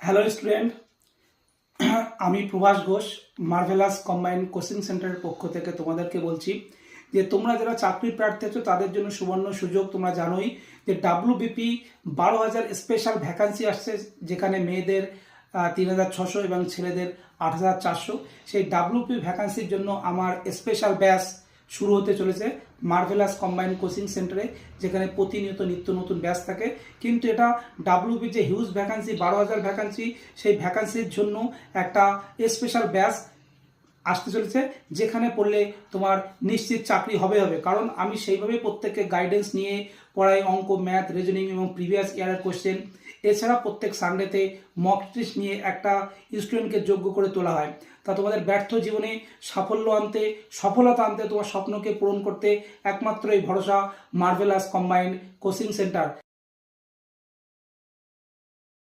Hello student, আমি Prabhas Ghosh marvellous combined coaching সেন্টারের পক্ষ থেকে তোমাদেরকে বলছি যে তোমরা যারা চাকরির প্রার্থী আছো তাদের জন্য সুবর্ণ সুযোগ। তোমরা জানোই যে ডাব্লিউবিপি 12,000 স্পেশাল ভ্যাকান্সি আসছে, যেখানে মেয়েদের 3,600 এবং ছেলেদের 8,400। সেই ডাব্লিউপি ভ্যাকান্সির জন্য আমার স্পেশাল ব্যাচ শুরু হতে চলেছে মার্ভেলাস কম্বাইন্ড কোচিং সেন্টারে, যেখানে প্রতিনিয়ত নিত্য নতুন ব্যাচ থাকে। কিন্তু এটা ডাব্লিউপি যে হিউজ ভ্যাকান্সি 12,000 ভ্যাকান্সি, সেই ভ্যাকান্সির জন্য একটা স্পেশাল ব্যাচ আসতে চলেছে, যেখানে পড়লে তোমার নিশ্চিত চাকরি হবে। কারণ আমি সেইভাবে প্রত্যেককে গাইডেন্স নিয়ে পড়াই, অঙ্ক, ম্যাথ, রিজনিং এবং প্রিভিয়াস ইয়ারের কোশ্চেন। এছাড়া প্রত্যেক সানডেতে মক টেস্ট নিয়ে একটা স্টুডেন্টকে যোগ্য করে তোলা হয়। তা তোমাদের ব্যর্থ জীবনে সাফল্য আনতে, সফলতা আনতে, তোমার স্বপ্নকে পূরণ করতে একমাত্র এই ভরসা মার্ভেলাস কম্বাইন্ড কোচিং সেন্টার।